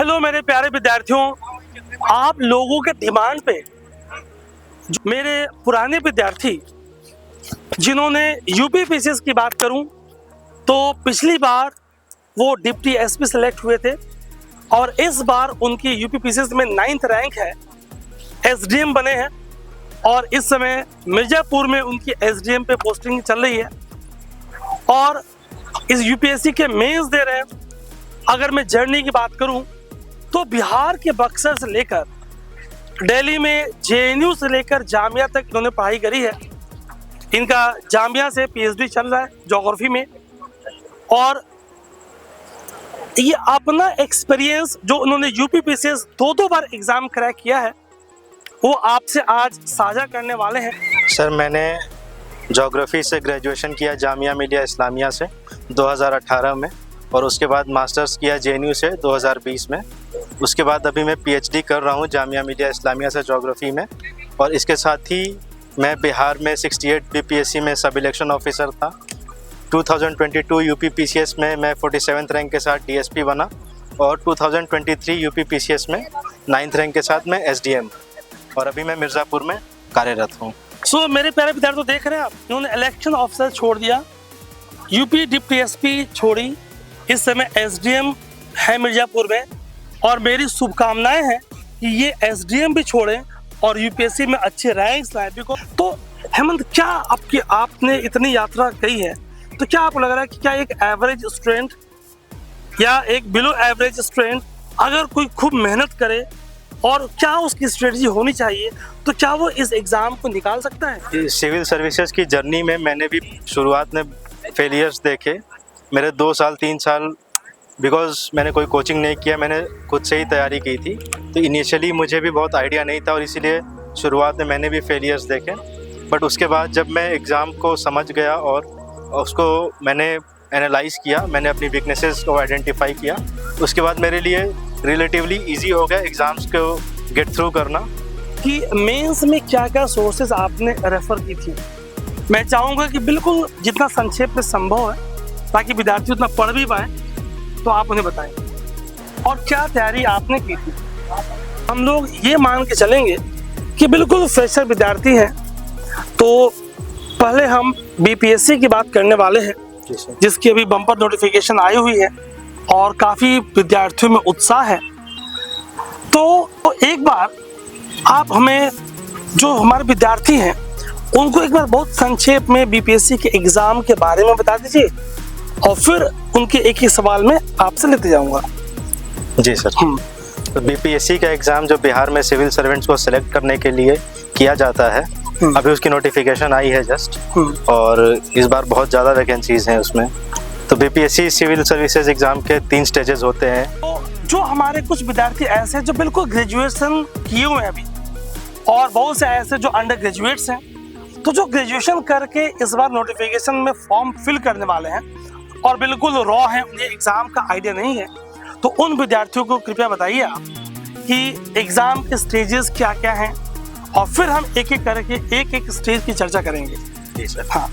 Hello मेरे प्यारे विद्यार्थियों, आप लोगों के डिमांड पे मेरे पुराने विद्यार्थी जिन्होंने यूपीपीसीएस की बात करूं तो पिछली बार वो डिप्टी एसपी सेलेक्ट हुए थे और इस बार उनकी यूपीपीसीएस में 9th रैंक है, एसडीएम बने हैं और इस समय मिर्जापुर में उनकी एसडीएम पे पोस्टिंग चल रही है और इस यूपीएससी के मेंस दे रहे हैं। अगर मैं जर्नी की बात करूं तो बिहार के बक्सर से लेकर दिल्ली में जेएनयू से लेकर जामिया तक इन्होंने पढ़ाई करी है। इनका जामिया से पीएचडी चल रहा है ज्योग्राफी में और ये अपना एक्सपीरियंस जो उन्होंने यूपीपीसीएस दो बार एग्जाम क्रैक किया है वो आपसे आज साझा करने वाले हैं। सर, मैंने ज्योग्राफी से ग्रेजुएशन किया जामिया मिलिया इस्लामिया से 2018 में और उसके बाद मास्टर्स किया जेएनयू से 2020 में। उसके बाद अभी मैं पीएचडी कर रहा हूँ जामिया मिलिया इस्लामिया से ज्योग्राफी में और इसके साथ ही मैं बिहार में 68 बीपीएससी में सब इलेक्शन ऑफिसर था। 2022 यूपीपीसीएस में मैं 47th रैंक के साथ डीएसपी बना और 2023 यूपीपीसीएस में 9th रैंक के साथ मैं एसडीएम और अभी मैं मिर्ज़ापुर में कार्यरत हूँ। सो मेरे प्यारे विद्यार्थी देख रहे हैं आप, इन्होंने इलेक्शन ऑफिसर छोड़ दिया, यूपी डिप्टी एसपी छोड़ी, इस समय एसडीएम है मिर्जापुर में और मेरी शुभकामनाएं हैं कि ये एसडीएम भी छोड़ें और यूपीएससी में अच्छे रैंक्स लाए को। तो हेमंत, क्या आपने इतनी यात्रा की है तो क्या आपको लग रहा है कि क्या एक एवरेज स्टूडेंट या एक बिलो एवरेज स्टूडेंट अगर कोई खूब मेहनत करे और क्या उसकी स्ट्रेटजी होनी चाहिए तो क्या वो इस एग्ज़ाम को निकाल सकता है? सिविल सर्विसेज की जर्नी में मैंने भी शुरुआत में फेलियर्स देखे। मेरे 2 साल 3 साल बिकॉज मैंने कोई कोचिंग नहीं किया, मैंने खुद से ही तैयारी की थी तो इनिशियली मुझे भी बहुत आइडिया नहीं था और इसीलिए शुरुआत में मैंने भी फेलियर्स देखे। बट उसके बाद जब मैं एग्ज़ाम को समझ गया और उसको मैंने एनालाइज़ किया, मैंने अपनी वीकनेसेस को आइडेंटिफाई किया, उसके बाद मेरे लिए रिलेटिवली इजी हो गया एग्ज़ाम्स को गेट थ्रू करना। कि मेंस में क्या क्या सोर्सेज आपने रेफ़र की थी, मैं चाहूँगा कि बिल्कुल जितना संक्षेप में संभव है ताकि विद्यार्थी उतना पढ़ भी पाए तो आप उन्हें बताएं और क्या तैयारी आपने की थी। हम लोग ये मान के चलेंगे कि बिल्कुल फ्रेशर विद्यार्थी हैं तो पहले हम बीपीएससी की बात करने वाले हैं जिसकी अभी बम्पर नोटिफिकेशन आई हुई है और काफ़ी विद्यार्थियों में उत्साह है। तो एक बार आप हमें जो हमारे विद्यार्थी हैं उनको एक बार बहुत संक्षेप में बीपीएससी के एग्ज़ाम के बारे में बता दीजिए और फिर उनके एक ही सवाल में आपसे लेते जाऊंगा। जी सर। तो बीपीएससी का एग्ज़ाम जो बिहार में सिविल सर्वेंट्स को सिलेक्ट करने के लिए किया जाता है, अभी उसकी नोटिफिकेशन आई है जस्ट और इस बार बहुत ज़्यादा वैकेंसीज हैं उसमें। तो बीपीएससी सिविल सर्विसेज एग्ज़ाम के 3 स्टेजेस होते हैं। तो जो हमारे कुछ विद्यार्थी ऐसे हैं जो बिल्कुल ग्रेजुएशन किए हुए हैं अभी और बहुत से ऐसे जो अंडर ग्रेजुएट्स हैं, तो जो ग्रेजुएशन करके इस बार नोटिफिकेशन में फॉर्म फिल करने वाले हैं और बिल्कुल रॉ हैं, उन्हें एग्ज़ाम का आइडिया नहीं है, तो उन विद्यार्थियों को कृपया बताइए आप कि एग्ज़ाम के स्टेजेस क्या क्या हैं और फिर हम एक एक करके एक स्टेज की चर्चा करेंगे। जी सर। हाँ,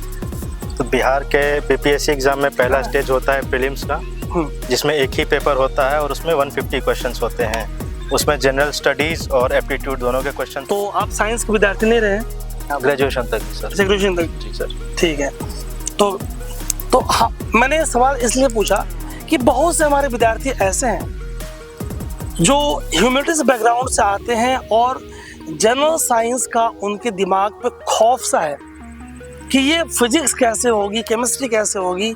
तो बिहार के बीपीएससी एग्ज़ाम में पहला स्टेज होता है प्रीलिम्स का, जिसमें एक ही पेपर होता है और उसमें 150 क्वेश्चंस होते हैं। उसमें जनरल स्टडीज़ और एप्टीट्यूड दोनों के क्वेश्चन। तो आप साइंस के विद्यार्थी नहीं रहे? ग्रेजुएशन तक सर। ग्रेजुएशन तक? जी सर। ठीक है। तो हाँ, मैंने सवाल इसलिए पूछा कि बहुत से हमारे विद्यार्थी ऐसे हैं जो ह्यूमैनिटीज बैकग्राउंड से आते हैं और जनरल साइंस का उनके दिमाग पे खौफ सा है कि ये फिजिक्स कैसे होगी, केमिस्ट्री कैसे होगी।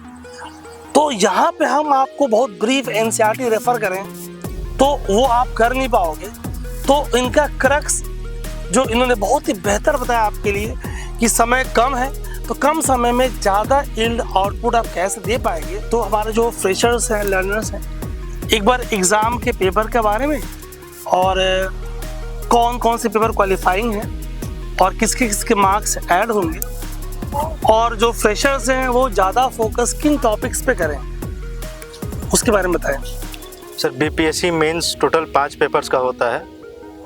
तो यहाँ पे हम आपको बहुत ब्रीफ एनसीईआरटी रेफर करें तो वो आप कर नहीं पाओगे। तो इनका क्रक्स जो इन्होंने बहुत ही बेहतर बताया आपके लिए कि समय कम है तो कम समय में ज़्यादा यील्ड आउटपुट आप कैसे दे पाएंगे। तो हमारे जो फ्रेशर्स हैं, लर्नर्स हैं, एक बार एग्ज़ाम के पेपर के बारे में और कौन कौन से पेपर क्वालिफाइंग हैं और किसके किसके मार्क्स ऐड होंगे और जो फ्रेशर्स हैं वो ज़्यादा फोकस किन टॉपिक्स पे करें उसके बारे में बताएं। Sir, BPSC mains total 5 papers का होता है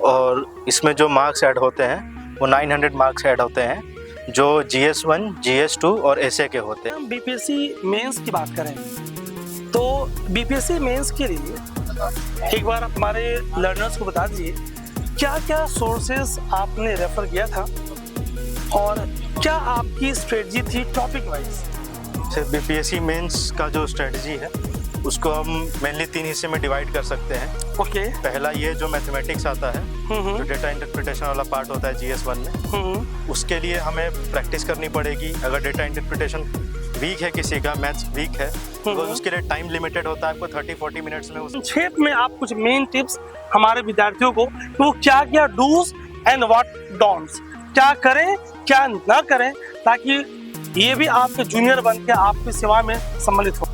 और इसमें जो मार्क्स ऐड होते हैं वो 900 मार्क्स ऐड होते हैं जो GS1, GS2 और एसए के होते हैं। हम बीपीएससी मेंस की बात करें तो बीपीएससी मेंस के लिए एक बार हमारे लर्नर्स को बता दीजिए क्या क्या सोर्सेस आपने रेफर किया था और क्या आपकी स्ट्रेटजी थी topic wise. Sir BPSC mains का जो स्ट्रेटजी है उसको हम मेनली 3 हिस्से में डिवाइड कर सकते हैं। ओके। पहला ये जो मैथमेटिक्स आता है, जो डेटा इंटरप्रिटेशन वाला पार्ट होता है GS1 में, उसके लिए हमें प्रैक्टिस करनी पड़ेगी। अगर डेटा इंटरप्रिटेशन वीक है किसी का, मैथ्स वीक है, तो उसके लिए टाइम लिमिटेड होता है, आपको 30-40 मिनट्स में संक्षेप में आप कुछ मेन टिप्स हमारे विद्यार्थियों को वो क्या क्या डूज एंड व्हाट डोंट्स, क्या करें क्या ना करें, ताकि ये भी आपके जूनियर बन के आपकी सेवा में सम्मिलित हो।